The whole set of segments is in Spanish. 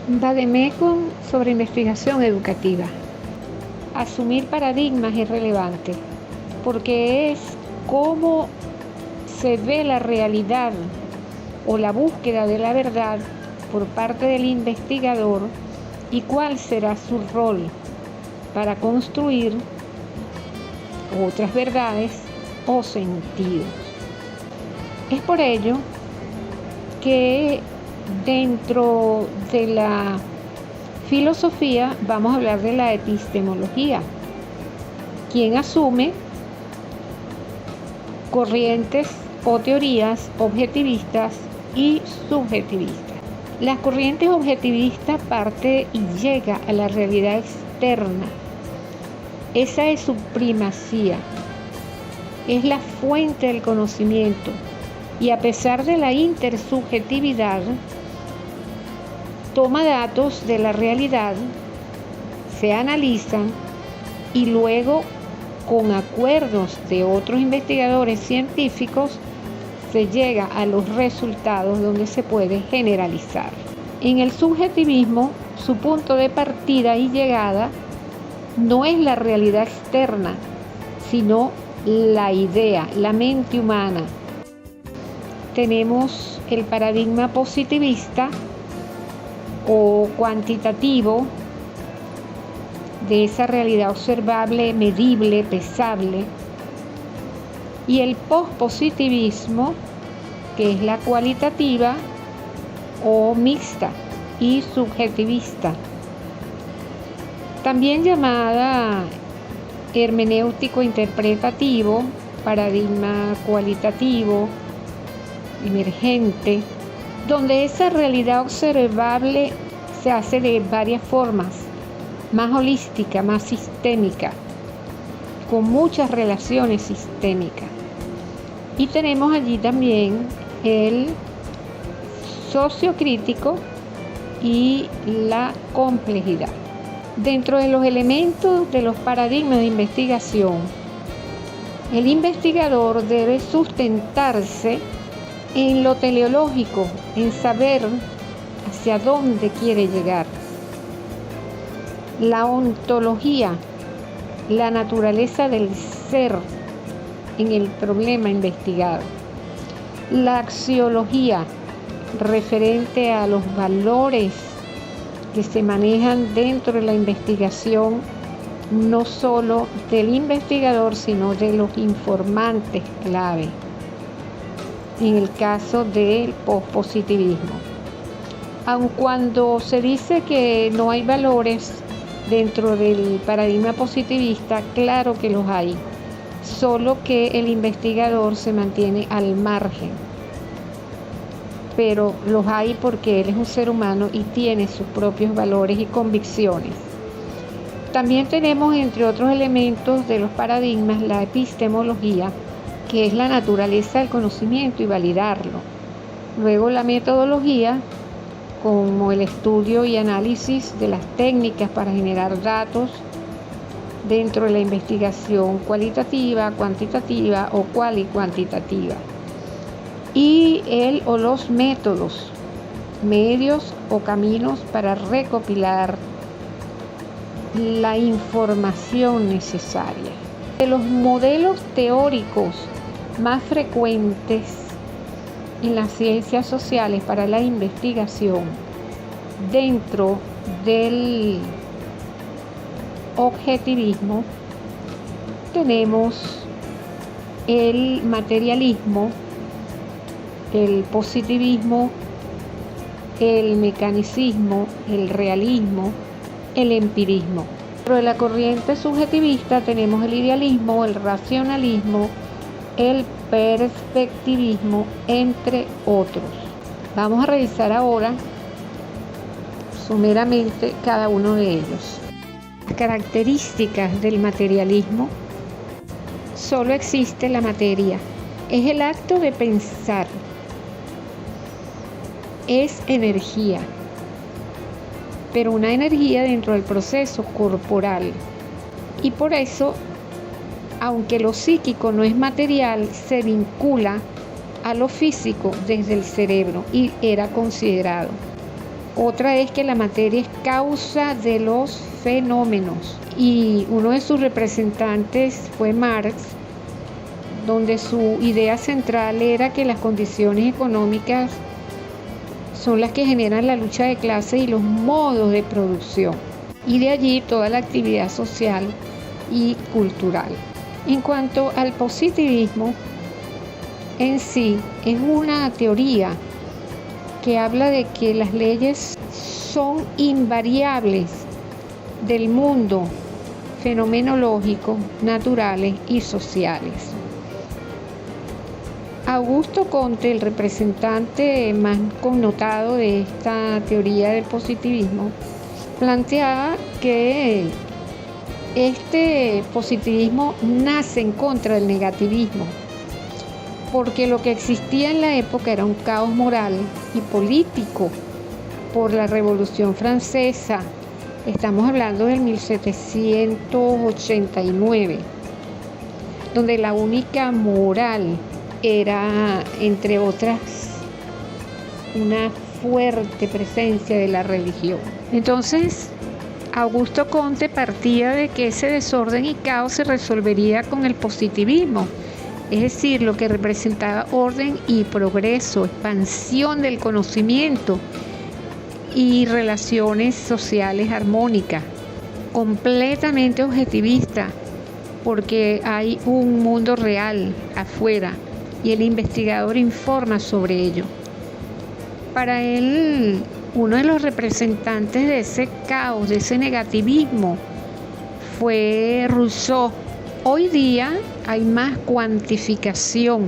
Vademecum sobre investigación educativa. Asumir paradigmas es relevante porque es cómo se ve la realidad o la búsqueda de la verdad por parte del investigador y cuál será su rol para construir otras verdades o sentidos. Es por ello que dentro de la filosofía vamos a hablar de la epistemología, quien asume corrientes o teorías objetivistas y subjetivistas. Las corrientes objetivistas parte y llega a la realidad externa. Esa es su primacía, es la fuente del conocimiento y a pesar de la intersubjetividad, toma datos de la realidad, se analizan y luego con acuerdos de otros investigadores científicos se llega a los resultados donde se puede generalizar. En el subjetivismo, su punto de partida y llegada no es la realidad externa, sino la idea, la mente humana. Tenemos el paradigma positivista o cuantitativo de esa realidad observable, medible, pesable, y el pospositivismo, que es la cualitativa o mixta y subjetivista, también llamada hermenéutico interpretativo, paradigma cualitativo, emergente, donde esa realidad observable se hace de varias formas, más holística, más sistémica, con muchas relaciones sistémicas. Y tenemos allí también el sociocrítico y la complejidad. Dentro de los elementos de los paradigmas de investigación, el investigador debe sustentarse en lo teleológico, en saber hacia dónde quiere llegar. La ontología, la naturaleza del ser en el problema investigado. La axiología, referente a los valores que se manejan dentro de la investigación, no solo del investigador, sino de los informantes clave. En el caso del pospositivismo. Aun cuando se dice que no hay valores dentro del paradigma positivista, claro que los hay, solo que el investigador se mantiene al margen. Pero los hay porque él es un ser humano y tiene sus propios valores y convicciones. También tenemos, entre otros elementos de los paradigmas, la epistemología, que es la naturaleza del conocimiento y validarlo. Luego la metodología, como el estudio y análisis de las técnicas para generar datos dentro de la investigación cualitativa, cuantitativa o cuantitativa. Y el o los métodos, medios o caminos para recopilar la información necesaria. De los modelos teóricos más frecuentes en las ciencias sociales para la investigación dentro del objetivismo tenemos el materialismo, el positivismo, el mecanicismo, el realismo, el empirismo. Dentro de la corriente subjetivista tenemos el idealismo, el racionalismo, el perspectivismo, entre otros. Vamos a revisar ahora someramente cada uno de ellos. Las características del materialismo: solo existe la materia, es el acto de pensar, es energía, pero una energía dentro del proceso corporal, y por eso, aunque lo psíquico no es material, se vincula a lo físico desde el cerebro y era considerado. Otra es que la materia es causa de los fenómenos. Y uno de sus representantes fue Marx, donde su idea central era que las condiciones económicas son las que generan la lucha de clases y los modos de producción. Y de allí toda la actividad social y cultural. En cuanto al positivismo, en sí es una teoría que habla de que las leyes son invariables del mundo fenomenológico, naturales y sociales. Augusto Comte, el representante más connotado de esta teoría del positivismo, planteaba que este positivismo nace en contra del negativismo, porque lo que existía en la época era un caos moral y político por la Revolución Francesa. Estamos hablando del 1789, donde la única moral era, entre otras, una fuerte presencia de la religión. Entonces, Augusto Comte partía de que ese desorden y caos se resolvería con el positivismo, es decir, lo que representaba orden y progreso, expansión del conocimiento y relaciones sociales armónicas, completamente objetivista, porque hay un mundo real afuera y el investigador informa sobre ello. Para él, uno de los representantes de ese caos, de ese negativismo, fue Rousseau. Hoy día hay más cuantificación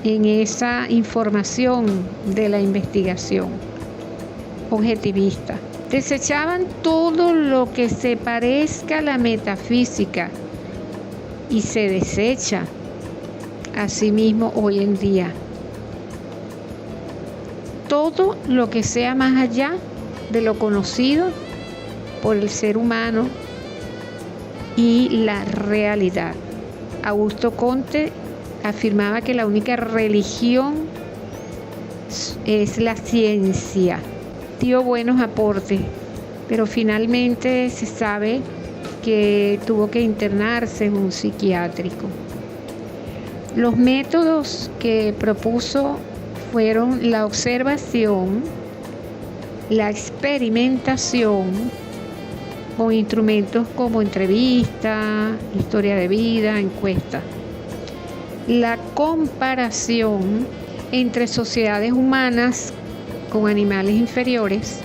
en esa información de la investigación objetivista. Desechaban todo lo que se parezca a la metafísica y se desecha asimismo hoy en día todo lo que sea más allá de lo conocido por el ser humano y la realidad. Augusto Comte afirmaba que la única religión es la ciencia. Dio buenos aportes, pero finalmente se sabe que tuvo que internarse en un psiquiátrico. Los métodos que propuso fueron la observación, la experimentación, con instrumentos como entrevista, historia de vida, encuesta. La comparación entre sociedades humanas con animales inferiores.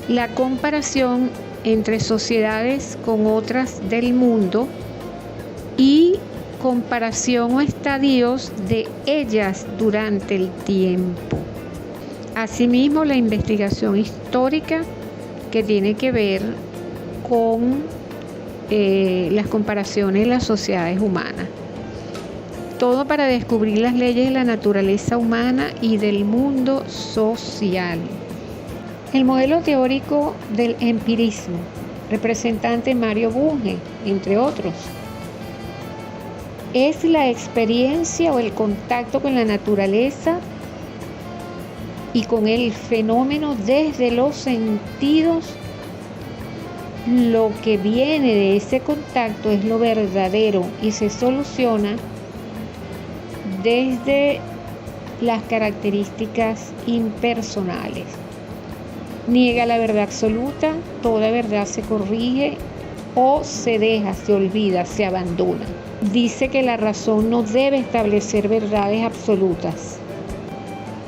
La comparación entre sociedades con otras del mundo y comparación o estadios de ellas durante el tiempo. Asimismo, la investigación histórica que tiene que ver con las comparaciones de las sociedades humanas. Todo para descubrir las leyes de la naturaleza humana y del mundo social. El modelo teórico del empirismo, representante Mario Bunge, entre otros, es la experiencia o el contacto con la naturaleza y con el fenómeno desde los sentidos. Lo que viene de ese contacto es lo verdadero y se soluciona desde las características impersonales. Niega la verdad absoluta, toda verdad se corrige o se deja, se olvida, se abandona. Dice que la razón no debe establecer verdades absolutas.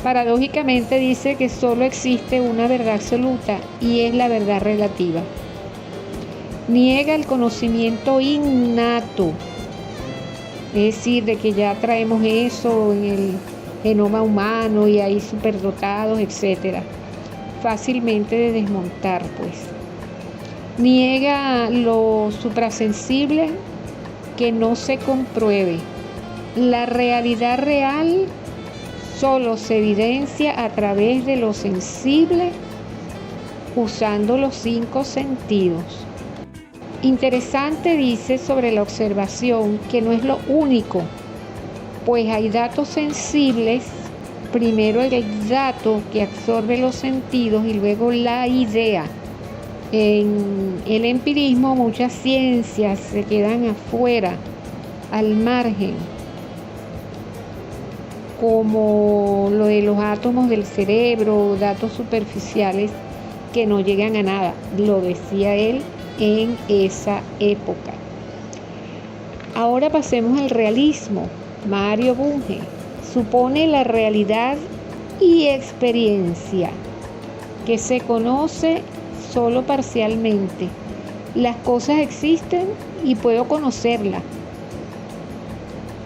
Paradójicamente dice que solo existe una verdad absoluta y es la verdad relativa. Niega el conocimiento innato, es decir, de que ya traemos eso en el genoma humano y hay superdotados, etc. Fácilmente de desmontar, pues. Niega lo suprasensible que no se compruebe. La realidad real solo se evidencia a través de lo sensible, usando los 5 sentidos. Interesante, dice, sobre la observación, que no es lo único, pues hay datos sensibles primero el dato que absorbe los sentidos y luego la idea. En el empirismo muchas ciencias se quedan afuera, al margen, como lo de los átomos del cerebro, datos superficiales que no llegan a nada, lo decía él en esa época. Ahora pasemos al realismo. Mario Bunge supone la realidad y experiencia que se conoce solo parcialmente. Las cosas existen y puedo conocerlas,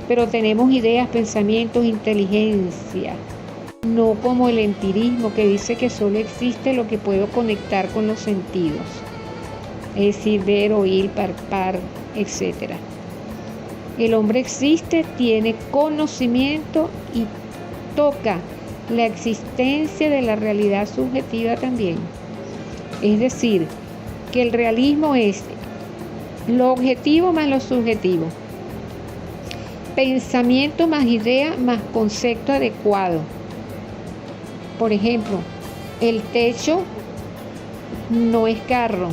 pero tenemos ideas, pensamientos, inteligencia, no como el empirismo que dice que solo existe lo que puedo conectar con los sentidos, es decir, ver, oír, palpar, etc. El hombre existe, tiene conocimiento y toca la existencia de la realidad subjetiva también. Es decir, que el realismo es lo objetivo más lo subjetivo. Pensamiento más idea más concepto adecuado. Por ejemplo, el techo no es carro,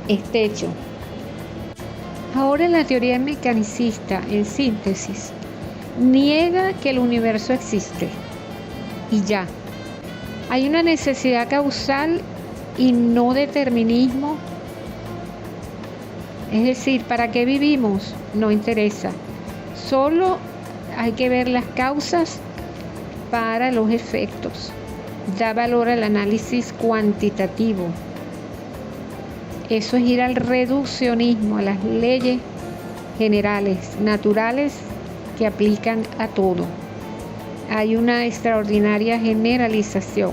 es techo. Ahora la teoría mecanicista, en síntesis, niega que el universo existe y ya. Hay una necesidad causal y no determinismo. Es decir, ¿para qué vivimos? No interesa. Solo hay que ver las causas para los efectos. Da valor al análisis cuantitativo. Eso es ir al reduccionismo, a las leyes generales, naturales, que aplican a todo. Hay una extraordinaria generalización.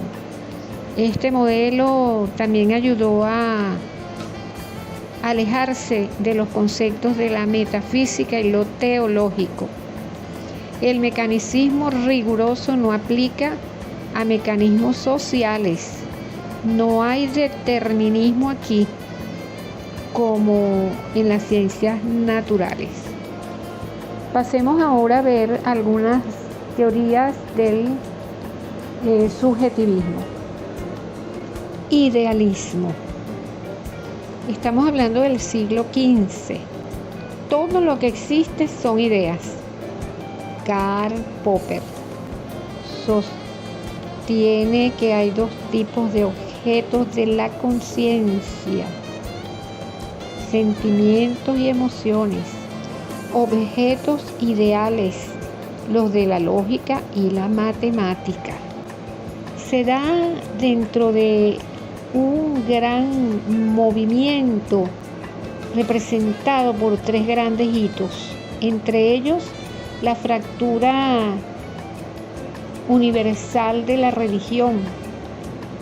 Este modelo también ayudó a alejarse de los conceptos de la metafísica y lo teológico. El mecanicismo riguroso no aplica a mecanismos sociales. No hay determinismo aquí, como en las ciencias naturales. Pasemos ahora a ver algunas teorías del subjetivismo. Idealismo. Estamos hablando del siglo XV. Todo lo que existe son ideas. Karl Popper sostiene que hay dos tipos de objetos de la conciencia: sentimientos y emociones. Objetos ideales, los de la lógica y la matemática. Se da dentro de un gran movimiento representado por tres grandes hitos, entre ellos la fractura universal de la religión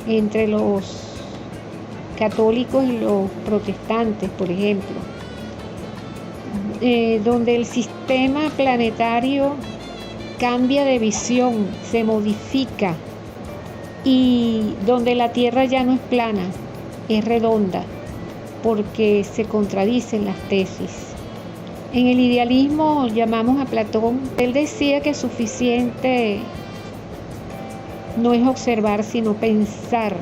entre los católicos y los protestantes, por ejemplo, donde el sistema planetario cambia de visión, se modifica, y donde la Tierra ya no es plana, es redonda, porque se contradicen las tesis. En el idealismo llamamos a Platón. Él decía que suficiente no es observar, sino pensar.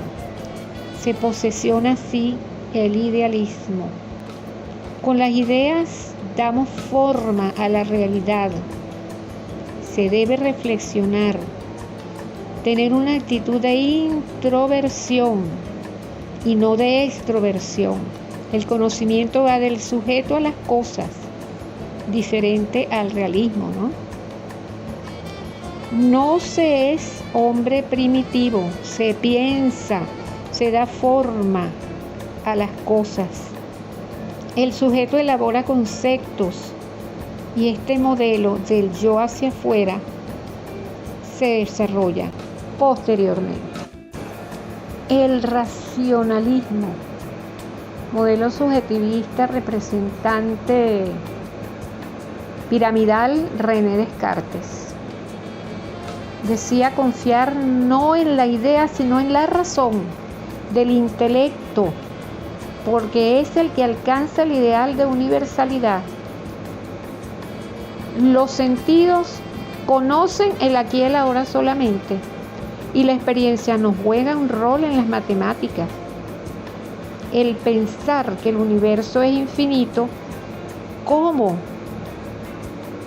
Se posesiona así el idealismo. Con las ideas damos forma a la realidad. Se debe reflexionar, tener una actitud de introversión y no de extroversión. El conocimiento va del sujeto a las cosas, diferente al realismo, ¿no? No se es hombre primitivo, se piensa, se da forma a las cosas. El sujeto elabora conceptos y este modelo del yo hacia afuera se desarrolla posteriormente. El racionalismo, modelo subjetivista representante piramidal, René Descartes. Decía confiar no en la idea, sino en la razón del intelecto, porque es el que alcanza el ideal de universalidad. Los sentidos conocen el aquí y el ahora solamente, y la experiencia no juega un rol en las matemáticas. El pensar que el universo es infinito, ¿cómo?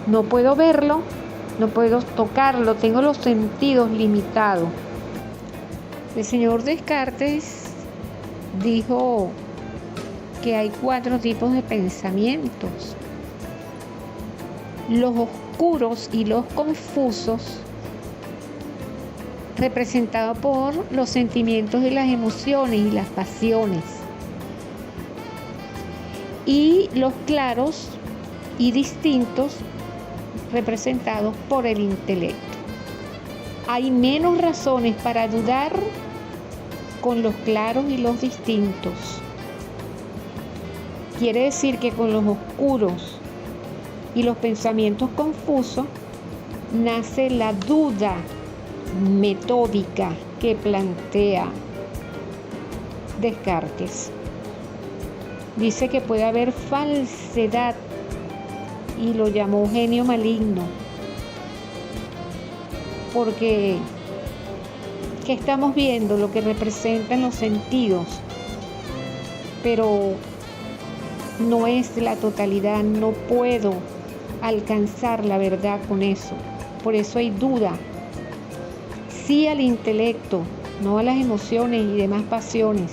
No puedo verlo, no puedo tocarlo, tengo los sentidos limitados. El señor Descartes dijo que hay 4 tipos de pensamientos: los oscuros y los confusos, representados por los sentimientos y las emociones y las pasiones, y los claros y distintos, representados por el intelecto. Hay menos razones para dudar con los claros y los distintos. Quiere decir que con los oscuros y los pensamientos confusos nace la duda metódica que plantea Descartes. Dice que puede haber falsedad y lo llamó genio maligno, porque ¿qué estamos viendo? Lo que representan los sentidos, pero no es la totalidad, no puedo alcanzar la verdad con eso. Por eso hay duda. Sí al intelecto, no a las emociones y demás pasiones.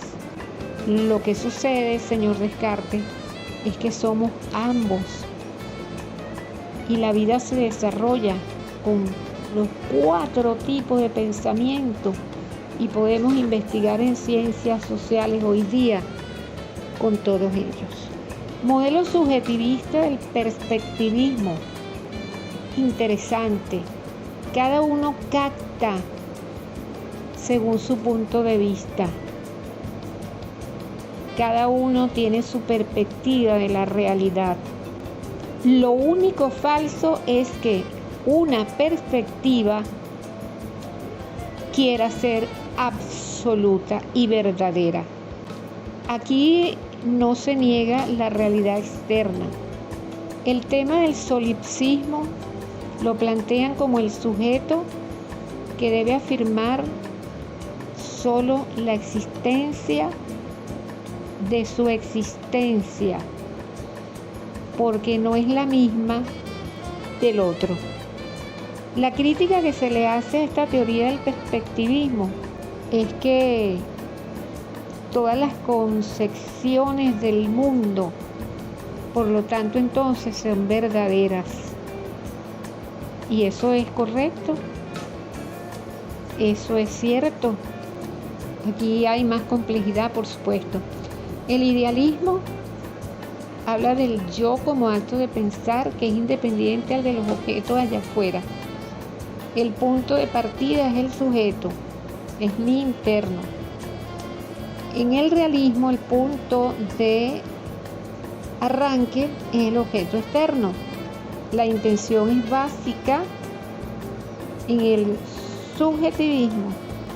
Lo que sucede, señor Descartes, es que somos ambos. Y la vida se desarrolla con los 4 tipos de pensamiento y podemos investigar en ciencias sociales hoy día con todos ellos. Modelo subjetivista del perspectivismo. Interesante. Cada uno capta según su punto de vista. Cada uno tiene su perspectiva de la realidad. Lo único falso es que una perspectiva quiera ser absoluta y verdadera. Aquí no se niega la realidad externa. El tema del solipsismo lo plantean como el sujeto que debe afirmar solo la existencia de su existencia, porque no es la misma del otro. La crítica que se le hace a esta teoría del perspectivismo es que todas las concepciones del mundo, por lo tanto, entonces son verdaderas. Y eso es correcto. Eso es cierto. Aquí hay más complejidad, por supuesto. El idealismo habla del yo como acto de pensar que es independiente al de los objetos allá afuera. El punto de partida es el sujeto, es mi interno. En el realismo, el punto de arranque es el objeto externo. La intención es básica en el subjetivismo,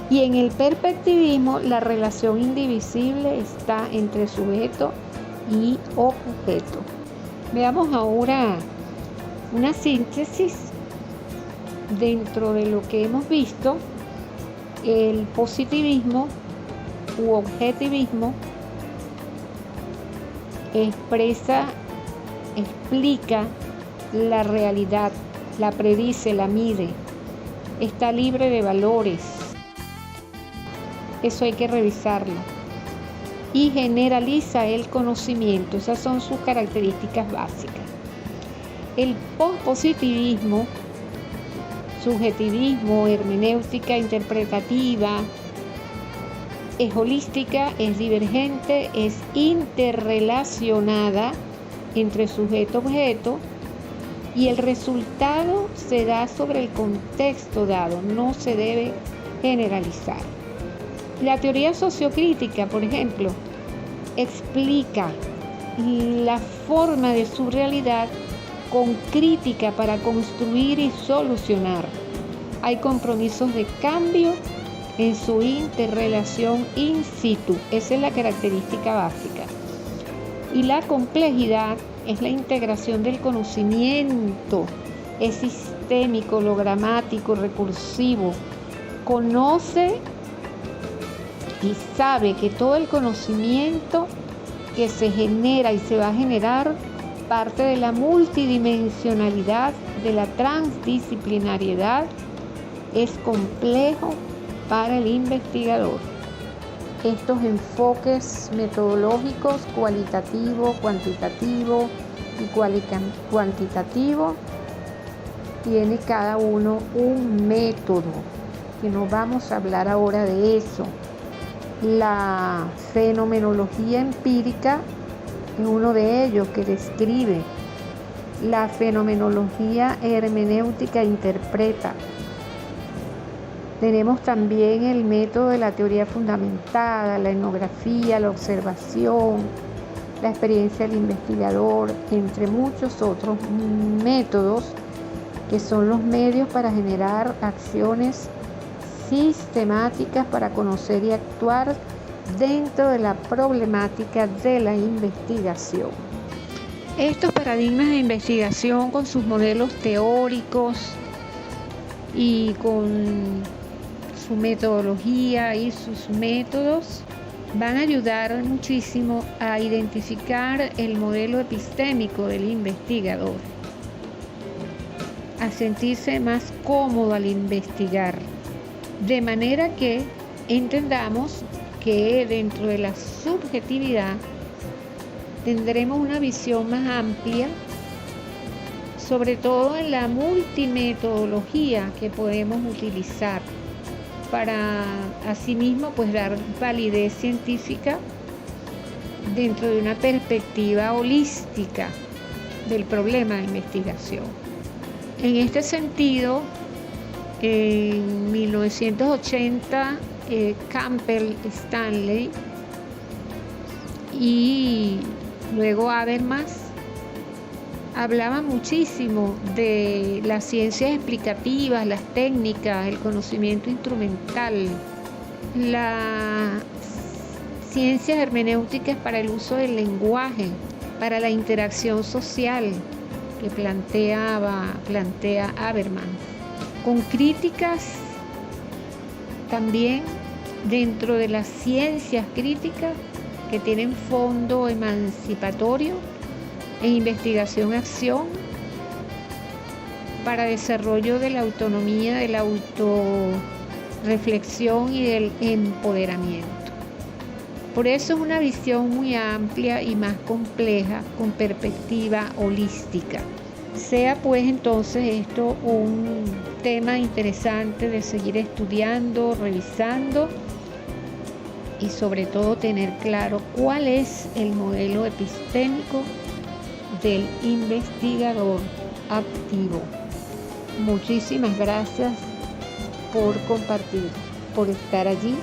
y en el perspectivismo la relación indivisible está entre sujeto y objeto. Veamos ahora una síntesis dentro de lo que hemos visto. El positivismo u objetivismo explica la realidad, la predice, la mide, está libre de valores. Eso hay que revisarlo. Y generaliza el conocimiento. Esas son sus características básicas. El pospositivismo, subjetivismo, hermenéutica interpretativa, es holística, es divergente, es interrelacionada entre sujeto-objeto, y el resultado se da sobre el contexto dado, no se debe generalizar. La teoría sociocrítica, por ejemplo, explica la forma de su realidad con crítica para construir y solucionar. Hay compromisos de cambio en su interrelación in situ. Esa es la característica básica. Y la complejidad es la integración del conocimiento, es epistémico, logramático, recursivo, conoce y sabe que todo el conocimiento que se genera y se va a generar parte de la multidimensionalidad, de la transdisciplinariedad, es complejo para el investigador. Estos enfoques metodológicos, cualitativo, cuantitativo y cuantitativo, tiene cada uno un método, que no vamos a hablar ahora de eso. La fenomenología empírica es uno de ellos que describe. La fenomenología hermenéutica interpreta. Tenemos también el método de la teoría fundamentada, la etnografía, la observación, la experiencia del investigador, entre muchos otros métodos que son los medios para generar acciones sistemáticas para conocer y actuar dentro de la problemática de la investigación. Estos paradigmas de investigación, con sus modelos teóricos y con su metodología y sus métodos, van a ayudar muchísimo a identificar el modelo epistémico del investigador, a sentirse más cómodo al investigar, de manera que entendamos que dentro de la subjetividad tendremos una visión más amplia, sobre todo en la multimetodología que podemos utilizar para asimismo dar validez científica dentro de una perspectiva holística del problema de investigación. En este sentido, en 1980, Campbell Stanley y luego Habermas hablaban muchísimo de las ciencias explicativas, las técnicas, el conocimiento instrumental, las ciencias hermenéuticas para el uso del lenguaje, para la interacción social que plantea Habermas, con críticas también dentro de las ciencias críticas que tienen fondo emancipatorio e investigación-acción para desarrollo de la autonomía, de la autorreflexión y del empoderamiento. Por eso es una visión muy amplia y más compleja, con perspectiva holística. Sea pues entonces esto un tema interesante de seguir estudiando, revisando y sobre todo tener claro cuál es el modelo epistémico del investigador activo. Muchísimas gracias por compartir, por estar allí.